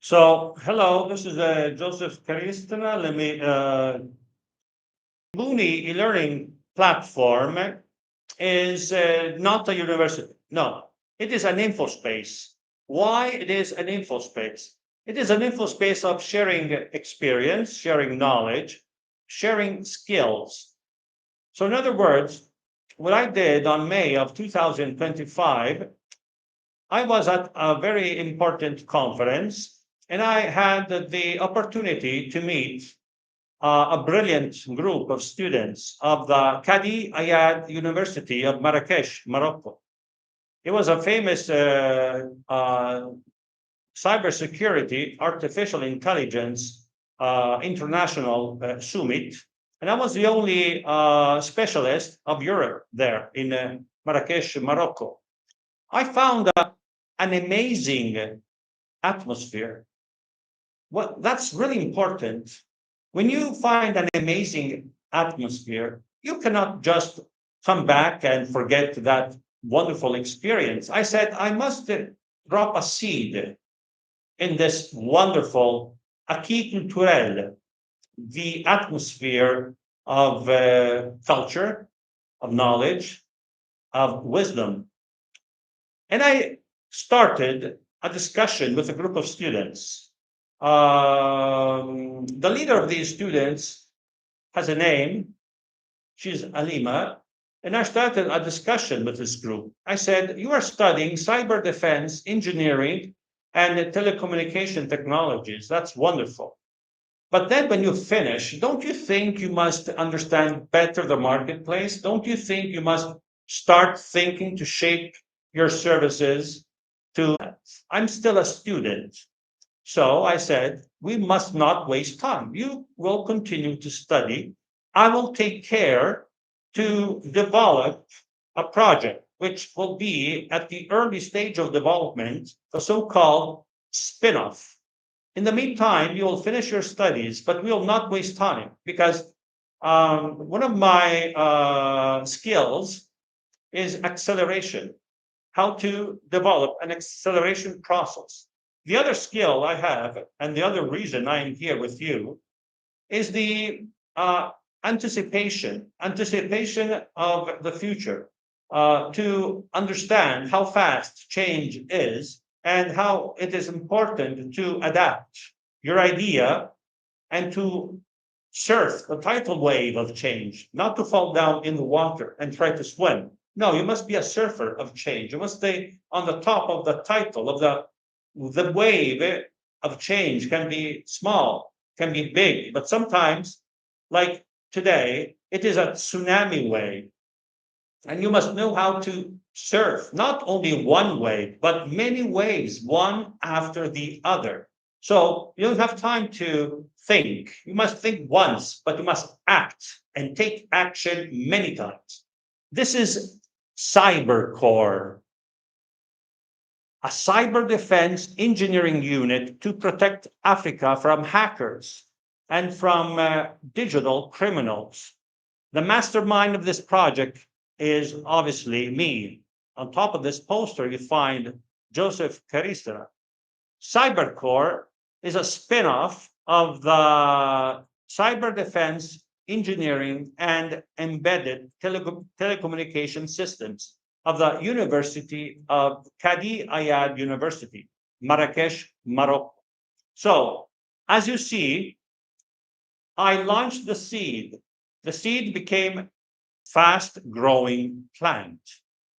Hello, this is Joseph Caristana. Mooney e-learning platform is not a university. No, it is an info space. Why it is an info space? It is an info space of sharing experience, sharing knowledge, sharing skills. So, in other words, what I did on May of 2025, I was at a very important conference and I had the opportunity to meet a brilliant group of students of the Kadi Ayad University of Marrakesh, Morocco. It was a famous cybersecurity, artificial intelligence international summit. And I was the only specialist of Europe there in Marrakesh, Morocco. I found an amazing atmosphere. That's really important. When you find an amazing atmosphere, you cannot just come back and forget that wonderful experience. I said, I must drop a seed in this wonderful acquis culturel, the atmosphere of culture, of knowledge, of wisdom. And I started a discussion with a group of students. The leader of these students has a name. She's Alima. And I started a discussion with this group. I said, you are studying cyber defense engineering and telecommunication technologies. That's wonderful. But then when you finish, don't you think you must understand better the marketplace? Don't you think you must start thinking to shape your services to I'm still a student. So I said, we must not waste time. You will continue to study. I will take care to develop a project which will be at the early stage of development, the so-called spin-off. In the meantime, you will finish your studies, but we will not waste time because one of my skills is acceleration, how to develop an acceleration process. The other skill I have, and the other reason I am here with you, is the anticipation of the future, to understand how fast change is and how it is important to adapt your idea and to surf the tidal wave of change, not to fall down in the water and try to swim. No, you must be a surfer of change. You must stay on the top of the tidal of the wave of change can be small, can be big, but sometimes, like today, it is a tsunami wave. And you must know how to surf not only one wave, but many waves, one after the other. So you don't have time to think. You must think once, but you must act and take action many times. This is Cybercore, a cyber defense engineering unit to protect Africa from hackers and from digital criminals. The mastermind of this project is obviously me. On top of this poster, you find Joseph Caristera. Cybercore is a spin-off of the cyber defense engineering and embedded telecommunication systems of the University of Kadi Ayad University, Marrakesh, Morocco. So, as you see, I launched the seed. The seed became fast growing plant.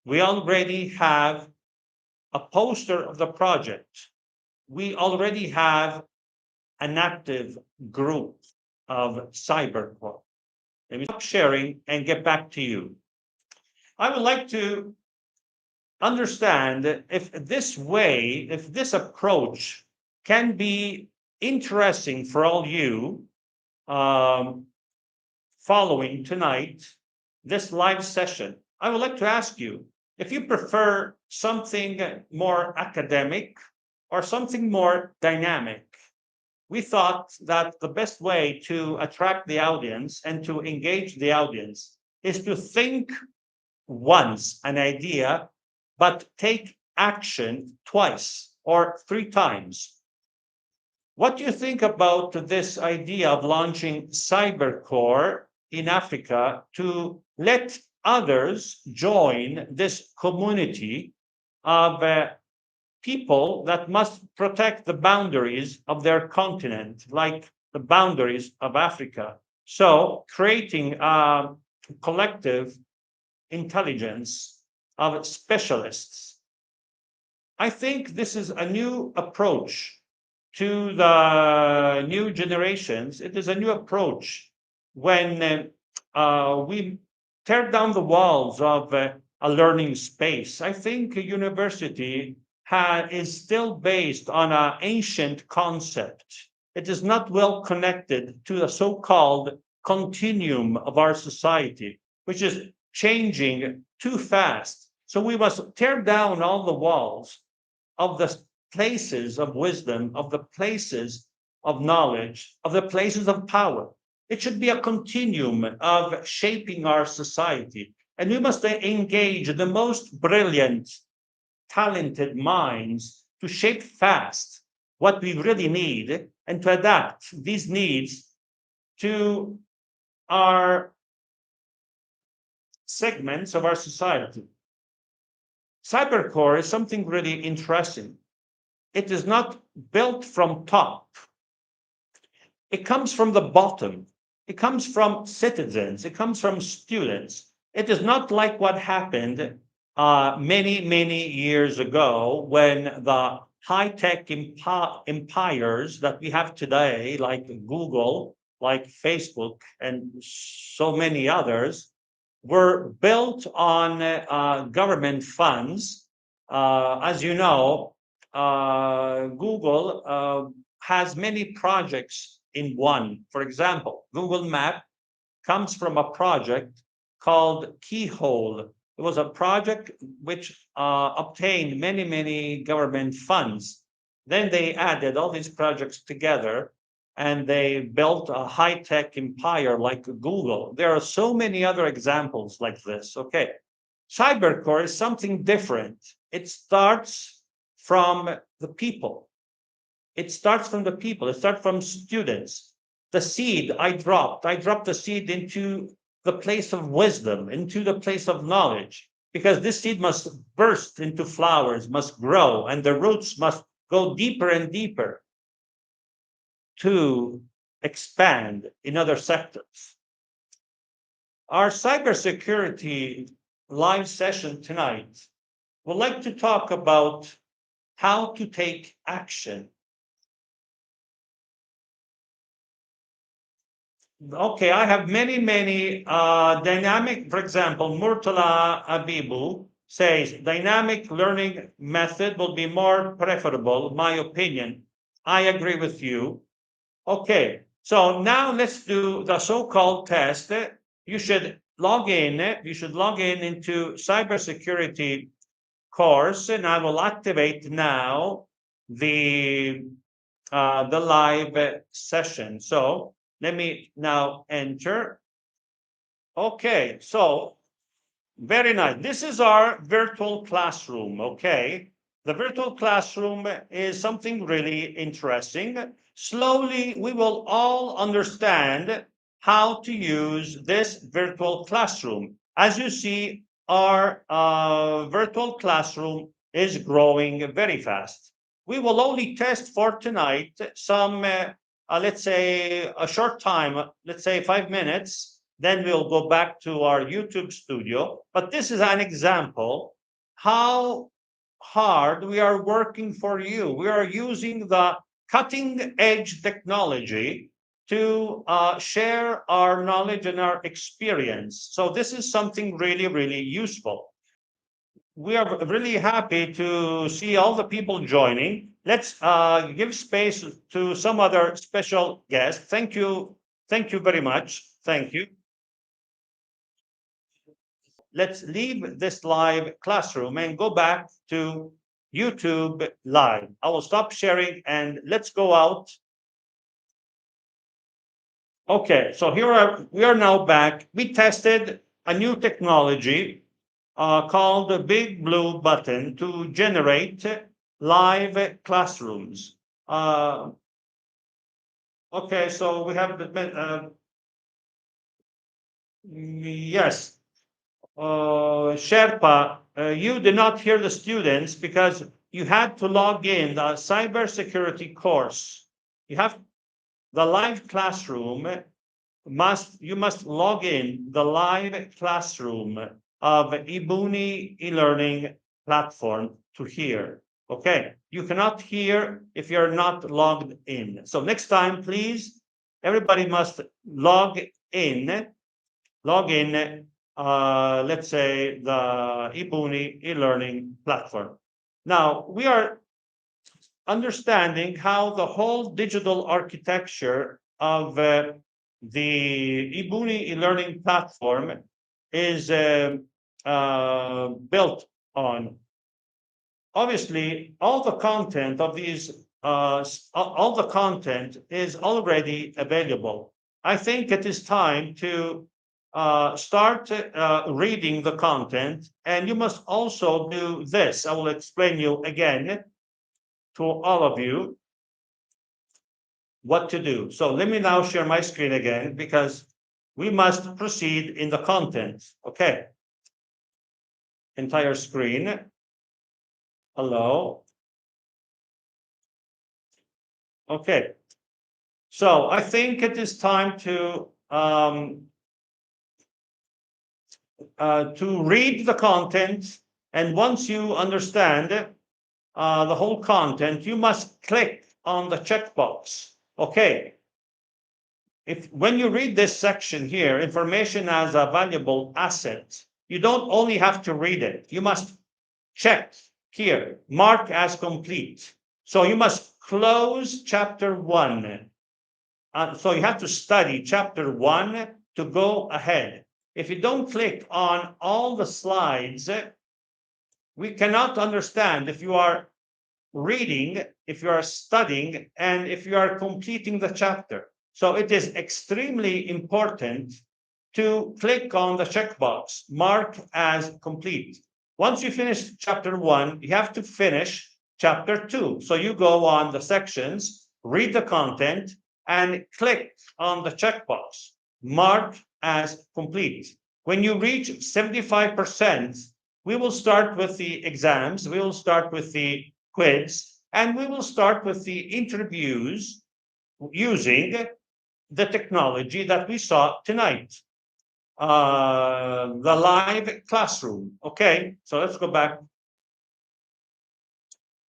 We already have a poster of the project. We already have an active group of Cybercore. Let me stop sharing and get back to you. I would like to understand if this approach can be interesting for all you um, following tonight, this live session. I would like to ask you if you prefer something more academic or something more dynamic. We thought that the best way to attract the audience and to engage the audience is to think once an idea, but take action twice or three times. What do you think about this idea of launching Cybercore in Africa to let others join this community of people that must protect the boundaries of their continent, like the boundaries of Africa? So, creating a collective intelligence of specialists. I think this is a new approach to the new generations. It is a new approach when we tear down the walls of a learning space. I think a university is still based on an ancient concept. It is not well connected to the so called continuum of our society, which is changing too fast. So we must tear down all the walls of the places of wisdom, of the places of knowledge, of the places of power. It should be a continuum of shaping our society. And we must engage the most brilliant, talented minds to shape fast what we really need and to adapt these needs to our segments of our society. Cybercore is something really interesting. It is not built from top. It comes from the bottom. It comes from citizens. It comes from students. It is not like what happened many years ago when the high-tech empires that we have today, like Google, like Facebook, and so many others, were built on government funds. As you know, Google has many projects in one. For example, Google Map comes from a project called Keyhole. It was a project which obtained many government funds. Then they added all these projects together and they built a high-tech empire like Google. There are so many other examples like this. Okay. Cybercore is something different. It starts from the people. It starts from the people. It starts from students. The seed I dropped the seed into the place of wisdom, into the place of knowledge, because this seed must burst into flowers, must grow, and the roots must go deeper and deeper to expand in other sectors. Our cybersecurity live session tonight would like to talk about how to take action. Okay, I have many dynamic, for example, Murtala Abibu says dynamic learning method will be more preferable, my opinion. I agree with you. Okay, so now let's do the so-called test. You should log in. You should log in into cybersecurity course, and I will activate now the the live session. So let me now enter. Okay, so very nice. This is our virtual classroom. Okay, the virtual classroom is something really interesting. Slowly, we will all understand how to use this virtual classroom. As you see, our virtual classroom is growing very fast. We will only test for tonight some, let's say, a short time, let's say 5 minutes. Then we'll go back to our YouTube studio. But this is an example how hard we are working for you. We are using the cutting edge technology to share our knowledge and our experience. So this is something really useful. We are really happy to see all the people joining. Let's give space to some other special guests. Thank you. Thank you very much. Thank you. Let's leave this live classroom and go back to YouTube Live. I will stop sharing and let's go out. Okay, so we are now back. We tested a new technology called the Big Blue Button to generate live classrooms. Okay, so we have yes, Sherpa, you did not hear the students because you had to log in the cybersecurity course. You have the live classroom you must log in the live classroom of eBoonie e-learning platform to hear. Okay, you cannot hear if you're not logged in. So next time, please, everybody must in, log in, let's say the eBoonie e-learning platform. Now we are understanding how the whole digital architecture of the eBoonie e-learning platform is built on. Obviously, all the content of all the content is already available. I think it is time to start reading the content, and you must also do this. I will explain you again to all of you what to do. So let me now share my screen again because we must proceed in the content. Okay. Entire screen. Hello. Okay. So I think it is time to read the content. And once you understand the whole content, you must click on the checkbox. Okay. If when you read this section here, information as a valuable asset, you don't only have to read it, you must check here, mark as complete. So you must close chapter 1. So you have to study chapter 1 to go ahead. If you don't click on all the slides, we cannot understand if you are reading, if you are studying, and if you are completing the chapter. So it is extremely important to click on the checkbox, mark as complete. Once you finish chapter 1, you have to finish chapter 2. So you go on the sections, read the content, and click on the checkbox, mark as complete. When you reach 75%, we will start with the exams, we will start with the quiz, and we will start with the interviews using the technology that we saw tonight, the live classroom. Okay, so let's go back.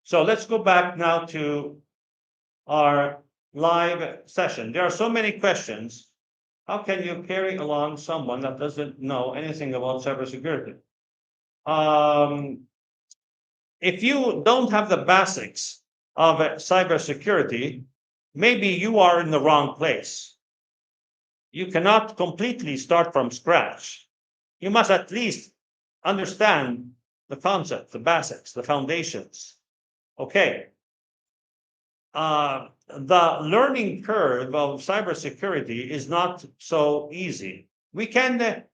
So let's go back now to our live session. There are so many questions. How can you carry along someone that doesn't know anything about cybersecurity? If you don't have the basics of cybersecurity, maybe you are in the wrong place. You cannot completely start from scratch. You must at least understand the concept, the basics, the foundations. Okay. The learning curve of cybersecurity is not so easy. We can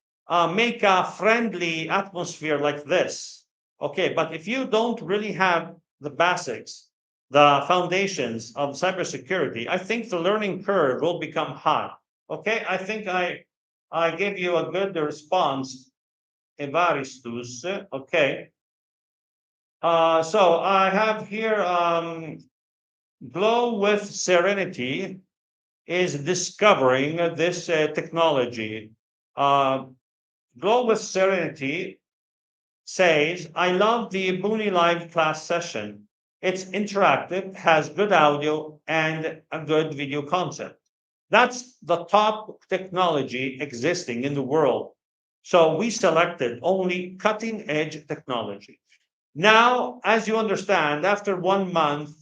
make a friendly atmosphere like this. Okay, but if you don't really have the basics, the foundations of cybersecurity, I think the learning curve will become high. Okay, I think I gave you a good response, Evaristus. Okay. So I have here Glow with Serenity is discovering this technology. Glow with Serenity says, I love the Booney Live class session. It's interactive, has good audio, and a good video concept. That's the top technology existing in the world. So we selected only cutting edge technology. Now, as you understand, after 1 month,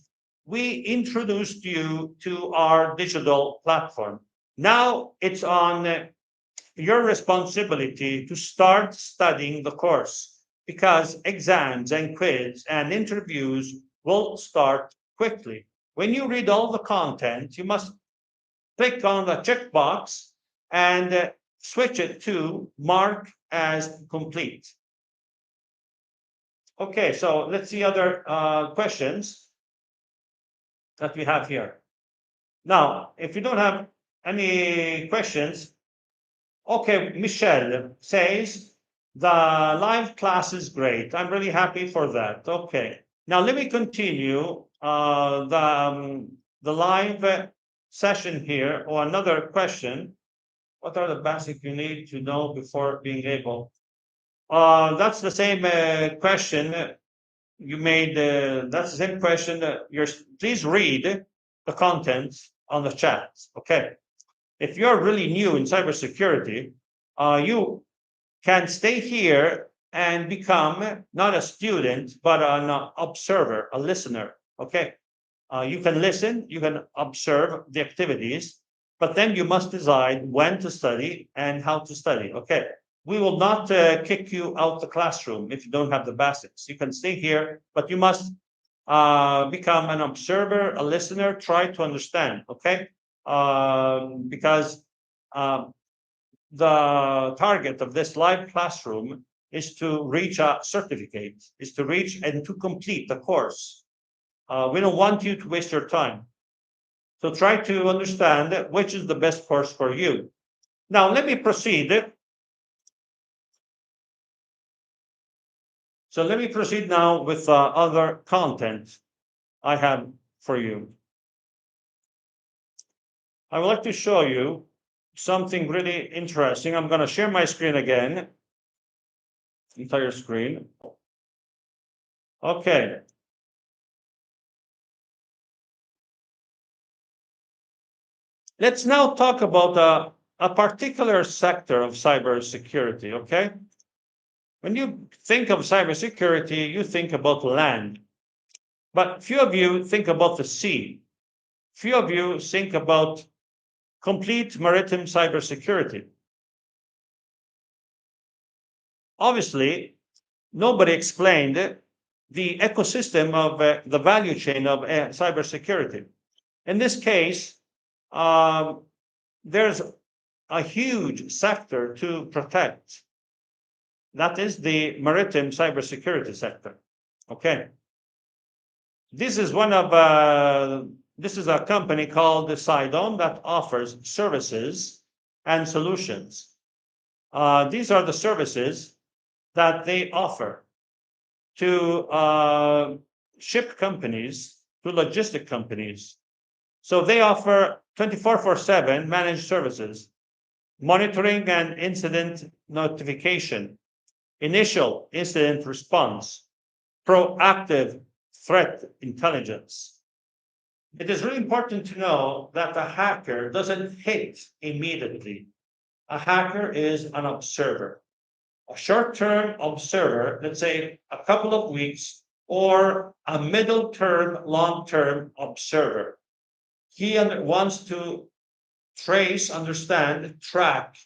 we introduced you to our digital platform. Now it's on your responsibility to start studying the course because exams and quiz and interviews will start quickly. When you read all the content, you must click on the checkbox and switch it to mark as complete. Okay, so let's see other questions that we have here. Now, if you don't have any questions, okay, Michelle says the live class is great. I'm really happy for that. Okay. Now let me continue the live session here, or another question. What are the basics you need to know before being able? That's the same question you made. That's the same question. Please read the content on the chat. Okay. If you're really new in cybersecurity, you can stay here and become not a student, but an observer, a listener. Okay. You can listen, you can observe the activities, but then you must decide when to study and how to study. Okay. We will not kick you out the classroom if you don't have the basics. You can stay here, but you must become an observer, a listener, try to understand. Okay. Because um, the target of this live classroom is to reach a certificate, is to reach and to complete the course. We don't want you to waste your time. So try to understand which is the best course for you. Now, let me proceed. So let me proceed now with other content I have for you. I would like to show you something really interesting. I'm going to share my screen again, entire screen. Okay. Let's now talk about a particular sector of cybersecurity, okay? When you think of cybersecurity, you think about land, but few of you think about the sea. Few of you think about complete maritime cybersecurity. Obviously, nobody explained the ecosystem of the value chain of cybersecurity. In this case, um, there's a huge sector to protect. That is the maritime cybersecurity sector. Okay. This is this is a company called Sidon that offers services and solutions. These are the services that they offer to ship companies, to logistic companies. So they offer 24/7 managed services, monitoring and incident notification, initial incident response, proactive threat intelligence. It is really important to know that a hacker doesn't hit immediately. A hacker is an observer, a short term observer, let's say a couple of weeks, or a middle term, long term observer. He wants to trace, understand, track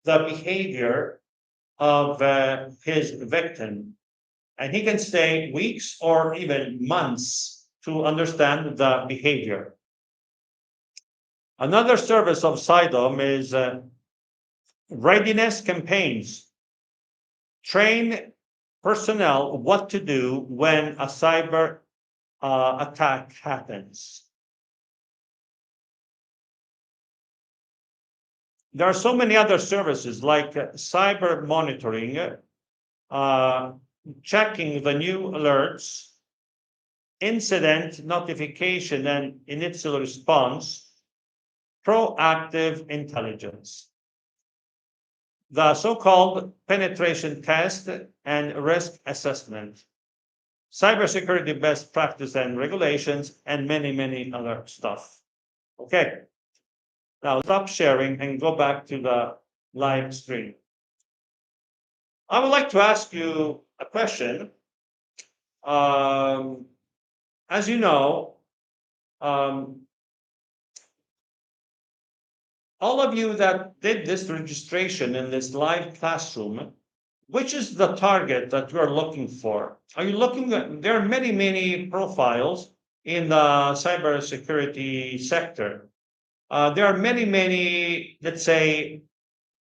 the behavior of his victim. And he can stay weeks or even months to understand the behavior. Another service of SIDOM is readiness campaigns. Train personnel what to do when a cyber attack happens. There are so many other services like cyber monitoring, checking the new alerts, incident notification and initial response, proactive intelligence. The so-called penetration test and risk assessment, cybersecurity best practice and regulations, and many, many other stuff. Okay, now stop sharing and go back to the live stream. I would like to ask you a question. Um, as you know, um, all of you that did this registration in this live classroom, which is the target that you are looking for? Are you looking at, there are many, many profiles in the cybersecurity sector. There are many, many, let's say,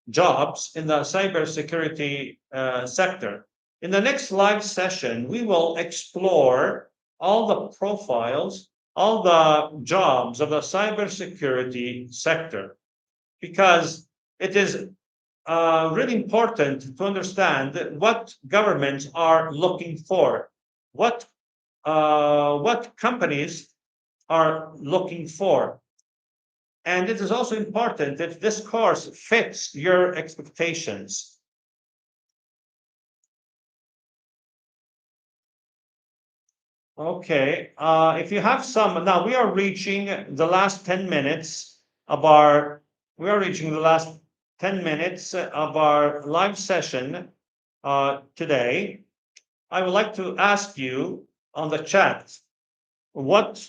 jobs in the cybersecurity sector. In the next live session, we will explore all the profiles all the jobs of the cybersecurity sector, because it is really important to understand what governments are looking for, what what companies are looking for. And it is also important if this course fits your expectations. Okay, if you have some, now we are reaching the last 10 minutes of our, we are reaching the last 10 minutes of our live session today. I would like to ask you on the chat, what,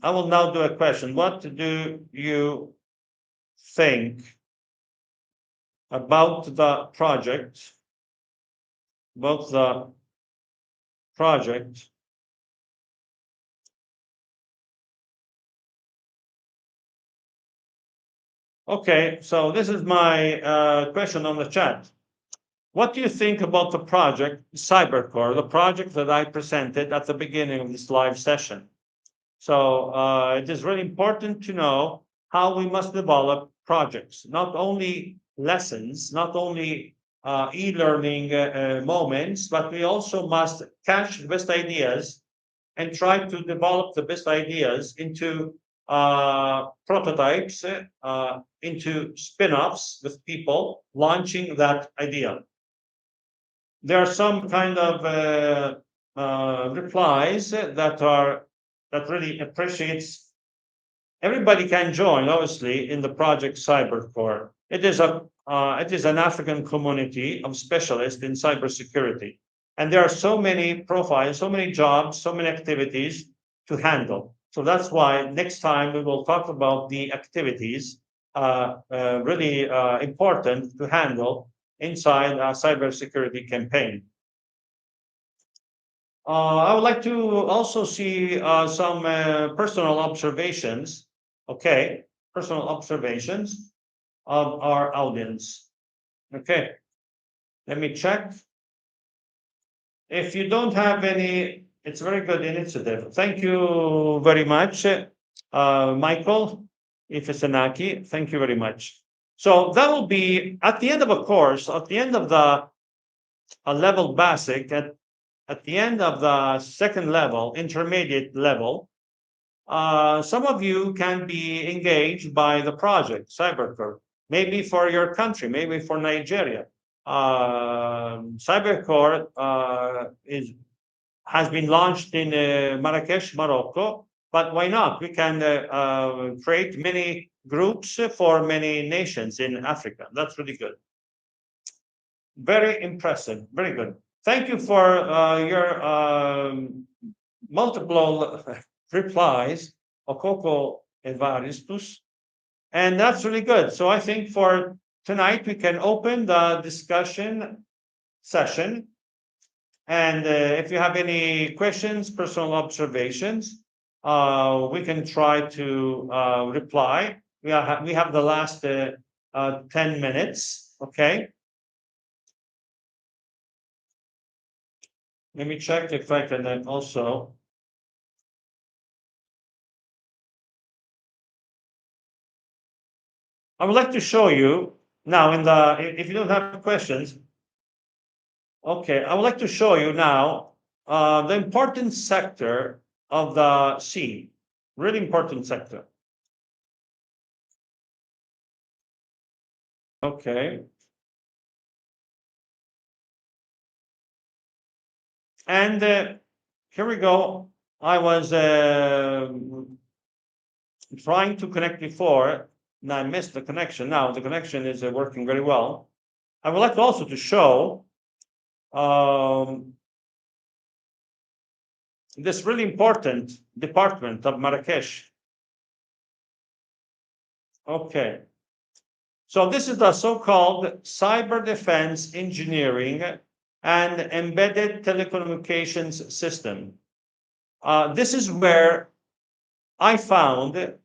I will now do a question. What do you think about the project, about the project? Okay, so this is my question on the chat. What do you think about the project Cybercore, the project that I presented at the beginning of this live session? So it is really important to know how we must develop projects, not only lessons, not only e-learning moments, but we also must catch the best ideas and try to develop the best ideas into prototypes, into spin-offs with people launching that idea. There are some kind of replies that really appreciates. Everybody can join, obviously, in the project Cybercore. It is an African community of specialists in cybersecurity, and there are so many profiles, so many jobs, so many activities to handle. So that's why next time we will talk about the activities really important to handle inside a cybersecurity campaign. I would like to also see some personal observations. Okay, personal observations of our audience. Okay, let me check. If you don't have any, it's a very good initiative. Thank you very much, Michael Ifesanaki. Thank you very much. So that will be at the end of a course, at the end of the a level basic, at the end of the second level, intermediate level, some of you can be engaged by the project Cybercore, maybe for your country, maybe for Nigeria. Cybercore has been launched in Marrakesh, Morocco, but why not? We can create many groups for many nations in Africa. That's really good. Very impressive. Very good. Thank you for your multiple replies, Okoko Evaristus. And that's really good. So I think for tonight, we can open the discussion session. And if you have any questions, personal observations, we can try to reply. We have the last 10 minutes. Okay. Let me check if I can then also. I would like to show you now if you don't have questions, okay, I would like to show you now the important sector of the sea, really important sector. Okay. And here we go. I was trying to connect before, and I missed the connection. Now the connection is working very well. I would like also to show this really important department of Marrakesh. Okay. So this is the so-called cyber defense engineering and embedded telecommunications system. This is where I found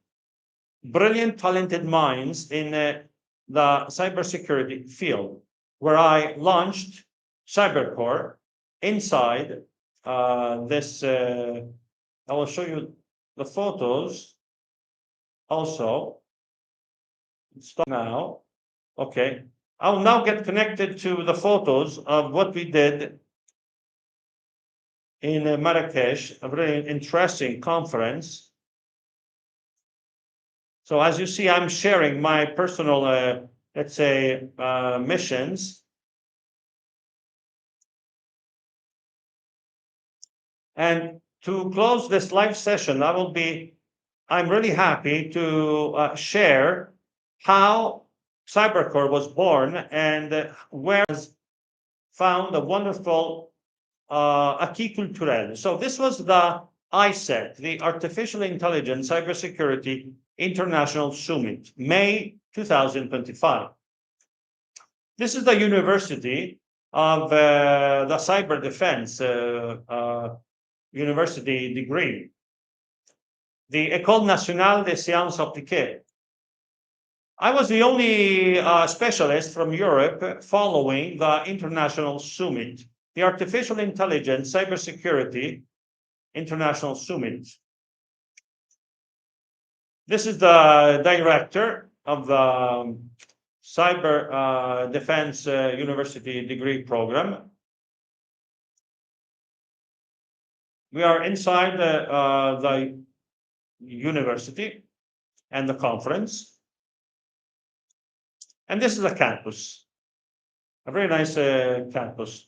brilliant, talented minds in the cybersecurity field, where I launched Cybercore inside this. I will show you the photos also. Stop now. Okay. I'll now get connected to the photos of what we did in Marrakesh, a very interesting conference. So as you see, I'm sharing my personal, let's say, missions. And to close this live session, I'm really happy to share how Cybercore was born and where has found a wonderful acquis culturel. So this was the ISET, the Artificial Intelligence Cybersecurity International Summit, May 2025. This is the University of the Cyber Defense University degree, the École Nationale des Sciences Appliquées. I was the only specialist from Europe following the international summit, the Artificial Intelligence Cybersecurity International Summit. This is the director of the Cyber Defense University degree program. We are inside the university and the conference. And this is a campus, a very nice campus.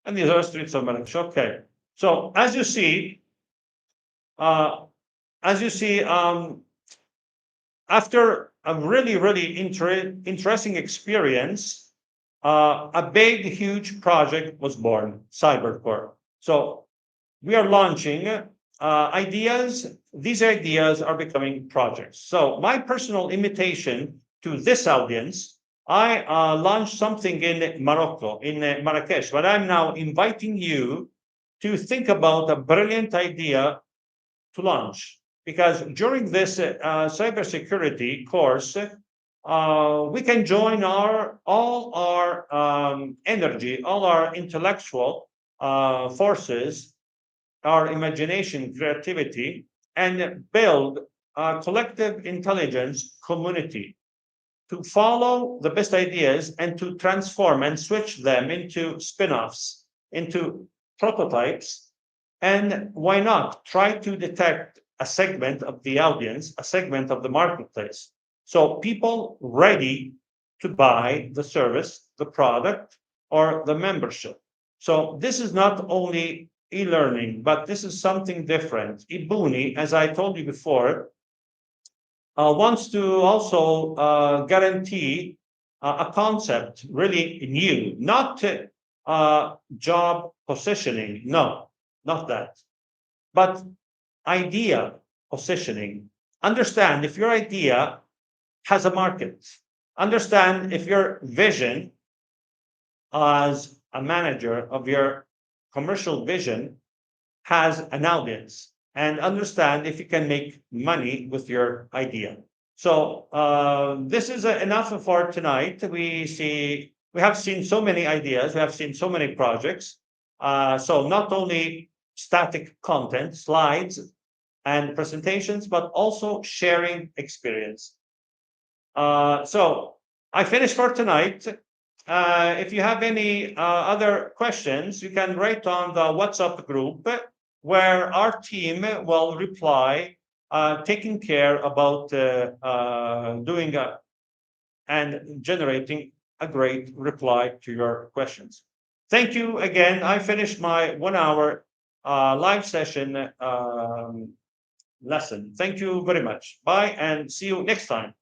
And these are streets of Marrakesh. Okay. So as you see, after a really interesting experience, a big, huge project was born, Cybercore. So we are launching ideas. These ideas are becoming projects. So my personal invitation to this audience, I launched something in Morocco, in Marrakesh, but I'm now inviting you to think about a brilliant idea to launch. Because during this cybersecurity course, we can join all our energy, all our intellectual forces, our imagination, creativity, and build a collective intelligence community to follow the best ideas and to transform and switch them into spin-offs, into prototypes. And why not try to detect a segment of the audience, a segment of the marketplace? So people ready to buy the service, the product, or the membership. So this is not only e-learning, but this is something different. Ibuni, as I told you before, wants to also guarantee a concept really new, not job positioning, no, not that, but idea positioning. Understand if your idea has a market. Understand if your vision as a manager of your commercial vision has an audience, and understand if you can make money with your idea. So this is enough for tonight. We have seen so many ideas, we have seen so many projects. So not only static content, slides and presentations, but also sharing experience. So I finished for tonight. If you have any other questions, you can write on the WhatsApp group where our team will reply, taking care about doing and generating a great reply to your questions. Thank you again. I finished my 1 hour live session lesson. Thank you very much. Bye and see you next time.